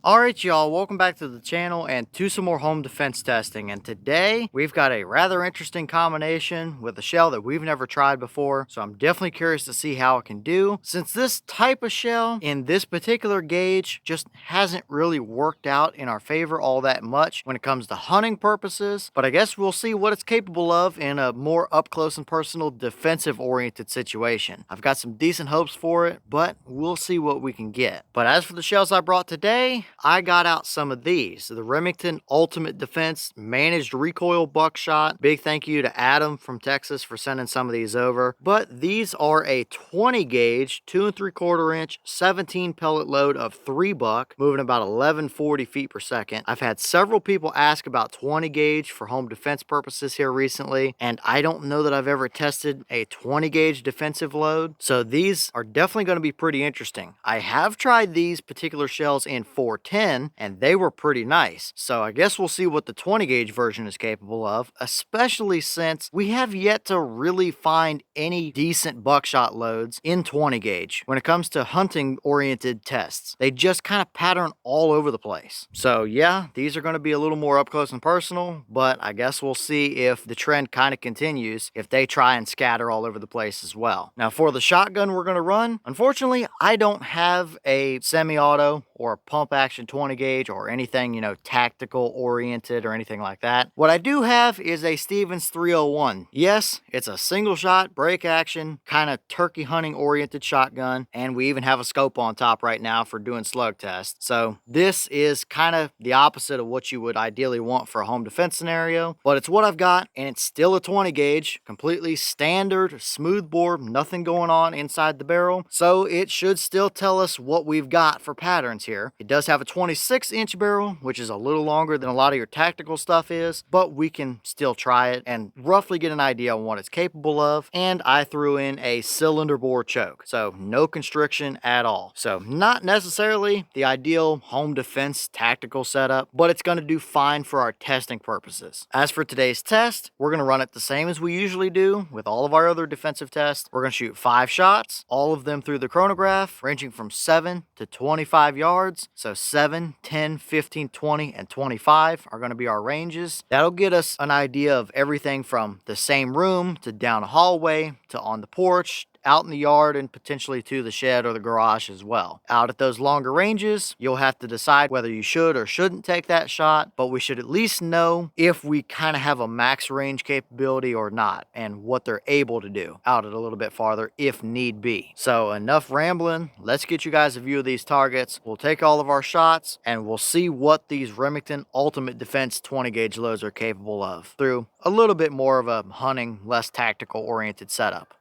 Alright y'all, welcome back to the channel and to some more home defense testing. And today we've got a rather interesting combination with a shell that we've never tried before. So I'm definitely curious to see how it can do, since this type of shell in this particular gauge just hasn't really worked out in our favor all that much when it comes to hunting purposes. But I guess we'll see what it's capable of in a more up close and personal defensive oriented situation. I've got some decent hopes for it, but we'll see what we can get. But as for the shells I brought today, I got out some of these. The Remington Ultimate Defense Managed Recoil Buckshot. Big thank you to Adam from Texas for sending some of these over. But these are a 20 gauge, 2 3/4 inch, 17 pellet load of 3 buck, moving about 1140 feet per second. I've had several people ask about 20 gauge for home defense purposes here recently, and I don't know that I've ever tested a 20 gauge defensive load. So these are definitely going to be pretty interesting. I have tried these particular shells in 410 and they were pretty nice. So I guess we'll see what the 20 gauge version is capable of, especially since we have yet to really find any decent buckshot loads in 20 gauge when it comes to hunting oriented tests. They just kind of pattern all over the place. So yeah, these are going to be a little more up close and personal, but I guess we'll see if the trend kind of continues if they try and scatter all over the place as well. Now for the shotgun we're going to run, unfortunately I don't have a semi-auto or a pump action 20 gauge or anything, you know, tactical oriented or anything like that. What I do have is a Stevens 301. Yes, it's a single shot, break action, kind of turkey hunting oriented shotgun. And we even have a scope on top right now for doing slug tests. So this is kind of the opposite of what you would ideally want for a home defense scenario, but it's what I've got, and it's still a 20 gauge, completely standard, smooth bore, nothing going on inside the barrel. So it should still tell us what we've got for patterns here. It does have a 26-inch barrel, which is a little longer than a lot of your tactical stuff is, but we can still try it and roughly get an idea on what it's capable of. And I threw in a cylinder bore choke, so no constriction at all. So not necessarily the ideal home defense tactical setup, but it's going to do fine for our testing purposes. As for today's test, we're going to run it the same as we usually do with all of our other defensive tests. We're going to shoot 5 shots, all of them through the chronograph, ranging from 7 to 25 yards. So 7, 10, 15, 20, and 25 are going to be our ranges. That'll get us an idea of everything from the same room to down a hallway to on the porch, out in the yard, and potentially to the shed or the garage as well. Out at those longer ranges, you'll have to decide whether you should or shouldn't take that shot, but we should at least know if we kind of have a max range capability or not, and what they're able to do out at a little bit farther if need be. So enough rambling, let's get you guys a view of these targets. We'll take all of our shots and we'll see what these Remington Ultimate Defense 20 gauge loads are capable of through a little bit more of a hunting, less tactical oriented setup.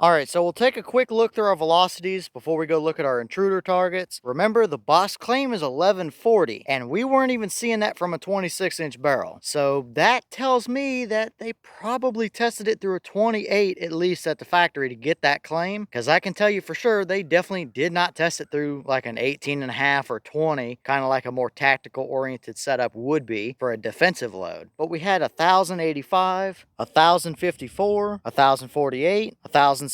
Alright, so we'll take a quick look through our velocities before we go look at our intruder targets. Remember, the boss claim is 1140, and we weren't even seeing that from a 26-inch barrel. So that tells me that they probably tested it through a 28, at least at the factory, to get that claim. Because I can tell you for sure, they definitely did not test it through like an 18.5 or 20, kind of like a more tactical-oriented setup would be for a defensive load. But we had 1,085, 1,054, 1,048, 1,071,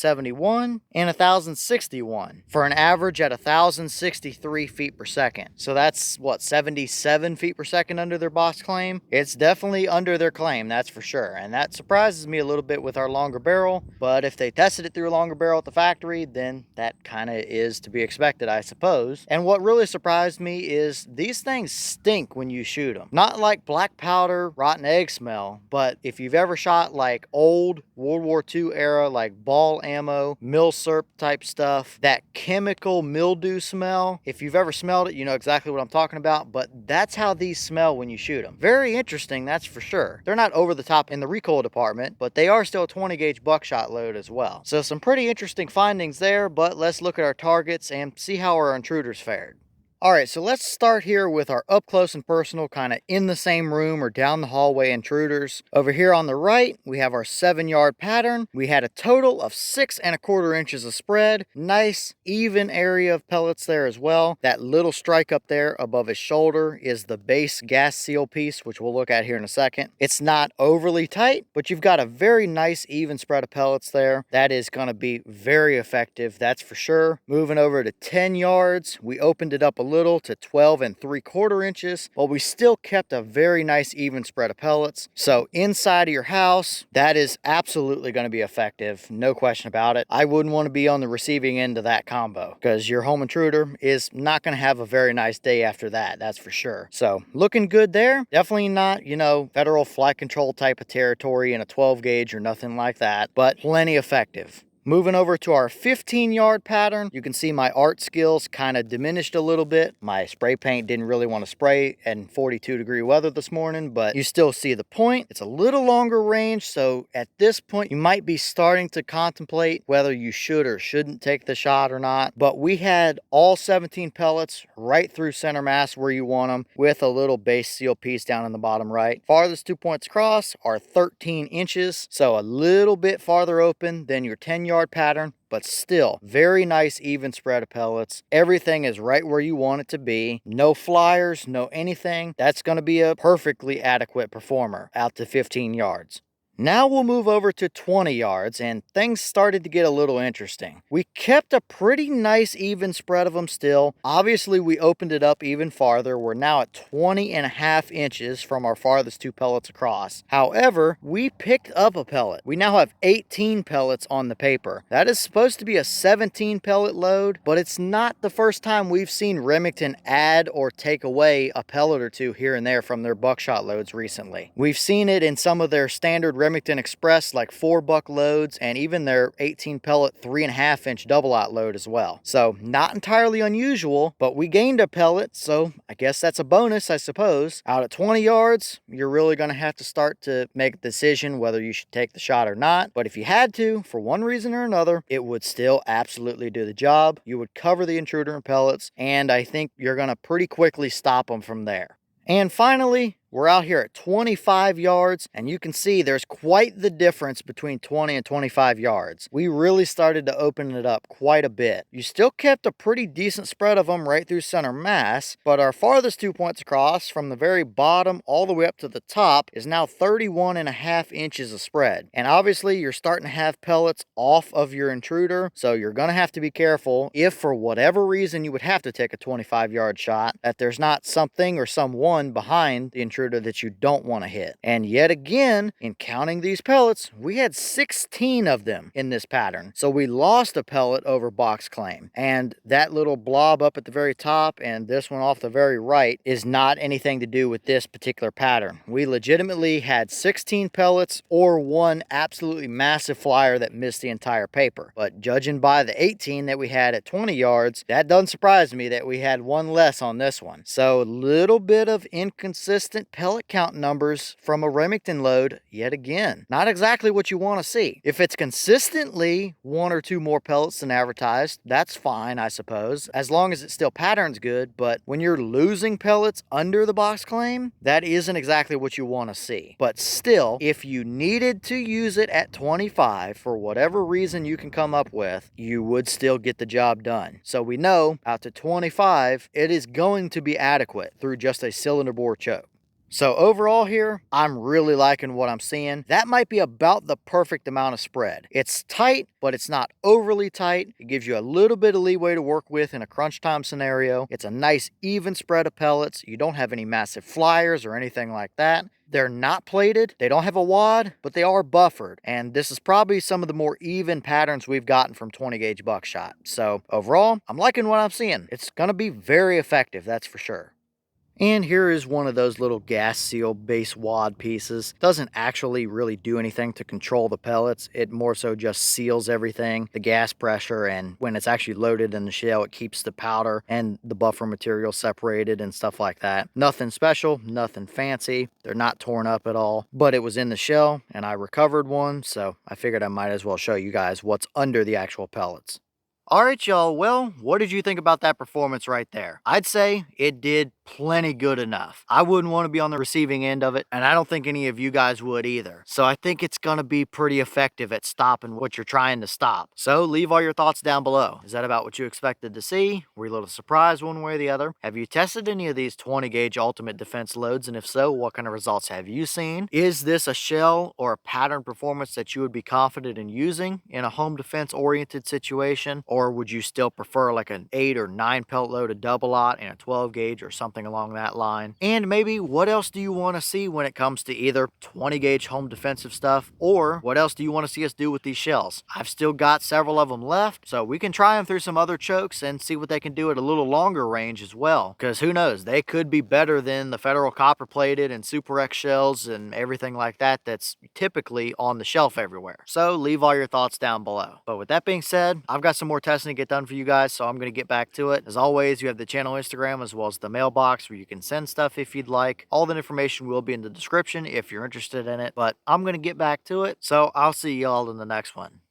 and 1,061 for an average at 1,063 feet per second. So that's what, 77 feet per second under their boss claim? It's definitely under their claim, that's for sure. And that surprises me a little bit with our longer barrel, but if they tested it through a longer barrel at the factory, then that kind of is to be expected, I suppose. And what really surprised me is these things stink when you shoot them. Not like black powder, rotten egg smell, but if you've ever shot like old World War II era, like ball ammo, milsurp type stuff, that chemical mildew smell, if you've ever smelled it, you know exactly what I'm talking about, but that's how these smell when you shoot them. Very interesting, that's for sure. They're not over the top in the recoil department, but they are still a 20 gauge buckshot load as well. So some pretty interesting findings there, but let's look at our targets and see how our intruders fared. All right, so let's start here with our up close and personal, kind of in the same room or down the hallway intruders. Over here on the right, we have our 7-yard pattern. We had a total of 6¼ inches of spread. Nice even area of pellets there as well. That little strike up there above his shoulder is the base gas seal piece, which we'll look at here in a second. It's not overly tight, but you've got a very nice even spread of pellets there. That is going to be very effective, that's for sure. Moving over to 10 yards, we opened it up a little to 12¾ inches, but we still kept a very nice even spread of pellets. So inside of your house, that is absolutely going to be effective, no question about it. I wouldn't want to be on the receiving end of that combo, because your home intruder is not going to have a very nice day after that, that's for sure. So looking good there. Definitely not, you know, federal flight control type of territory in a 12 gauge or nothing like that, but plenty effective. Moving over to our 15-yard pattern, you can see my art skills kind of diminished a little bit. My spray paint didn't really want to spray in 42-degree weather this morning, but you still see the point. It's a little longer range, so at this point, you might be starting to contemplate whether you should or shouldn't take the shot or not. But we had all 17 pellets right through center mass where you want them, with a little base seal piece down in the bottom right. Farthest 2 points across are 13 inches, so a little bit farther open than your 10-yard pattern, but still very nice even spread of pellets. Everything is right where you want it to be. No flyers, no anything. That's going to be a perfectly adequate performer out to 15 yards. Now we'll move over to 20 yards, and things started to get a little interesting. We kept a pretty nice even spread of them still. Obviously, we opened it up even farther. We're now at 20½ inches from our farthest 2 pellets across. However, we picked up a pellet. We now have 18 pellets on the paper. That is supposed to be a 17 pellet load, but it's not the first time we've seen Remington add or take away a pellet or two here and there from their buckshot loads recently. We've seen it in some of their standard Remington Express like 4-buck loads, and even their 18 pellet 3½ inch double aught load as well. So not entirely unusual, but we gained a pellet, so I guess that's a bonus, I suppose. Out at 20 yards, you're really going to have to start to make a decision whether you should take the shot or not. But if you had to, for one reason or another, it would still absolutely do the job. You would cover the intruder in pellets, and I think you're going to pretty quickly stop them from there. And finally, we're out here at 25 yards, and you can see there's quite the difference between 20 and 25 yards. We really started to open it up quite a bit. You still kept a pretty decent spread of them right through center mass, but our farthest 2 points across, from the very bottom all the way up to the top, is now 31½ inches of spread. And obviously, you're starting to have pellets off of your intruder, so you're going to have to be careful if for whatever reason you would have to take a 25-yard shot, that there's not something or someone behind the intruder that you don't want to hit. And yet again, in counting these pellets, we had 16 of them in this pattern. So we lost a pellet over box claim. And that little blob up at the very top and this one off the very right is not anything to do with this particular pattern. We legitimately had 16 pellets or one absolutely massive flyer that missed the entire paper. But judging by the 18 that we had at 20 yards, that doesn't surprise me that we had one less on this one. So a little bit of inconsistent pellet count numbers from a Remington load yet again. Not exactly what you want to see. If it's consistently 1 or 2 more pellets than advertised, that's fine, I suppose, as long as it still patterns good. But when you're losing pellets under the box claim, that isn't exactly what you want to see. But still, if you needed to use it at 25 for whatever reason you can come up with, you would still get the job done. So we know out to 25, it is going to be adequate through just a cylinder bore choke. So overall here, I'm really liking what I'm seeing. That might be about the perfect amount of spread. It's tight, but it's not overly tight. It gives you a little bit of leeway to work with in a crunch time scenario. It's a nice even spread of pellets. You don't have any massive flyers or anything like that. They're not plated, they don't have a wad, but they are buffered. And this is probably some of the more even patterns we've gotten from 20 gauge buckshot. So overall, I'm liking what I'm seeing. It's gonna be very effective, that's for sure. And here is one of those little gas seal base wad pieces. Doesn't actually really do anything to control the pellets. It more so just seals everything, the gas pressure, and when it's actually loaded in the shell, it keeps the powder and the buffer material separated and stuff like that. Nothing special, nothing fancy. They're not torn up at all, but it was in the shell and I recovered one, so I figured I might as well show you guys what's under the actual pellets. All right, y'all. Well, what did you think about that performance right there? I'd say it did plenty good enough. I wouldn't want to be on the receiving end of it, and I don't think any of you guys would either. So I think it's going to be pretty effective at stopping what you're trying to stop. So leave all your thoughts down below. Is that about what you expected to see? Were you a little surprised one way or the other? Have you tested any of these 20 gauge ultimate defense loads? And if so, what kind of results have you seen? Is this a shell or a pattern performance that you would be confident in using in a home defense oriented situation? Or would you still prefer like an 8 or 9 pellet loaded double-aught and a 12 gauge or something along that line? And maybe what else do you want to see when it comes to either 20 gauge home defensive stuff, or what else do you want to see us do with these shells? I've still got several of them left, so we can try them through some other chokes and see what they can do at a little longer range as well. Because who knows, they could be better than the Federal copper plated and Super X shells and everything like that that's typically on the shelf everywhere. So leave all your thoughts down below. But with that being said, I've got some more testing to get done for you guys, so I'm going to get back to it. As always, you have the channel Instagram as well as the mailbox where you can send stuff if you'd like. All the information will be in the description if you're interested in it, but I'm going to get back to it, so I'll see y'all in the next one.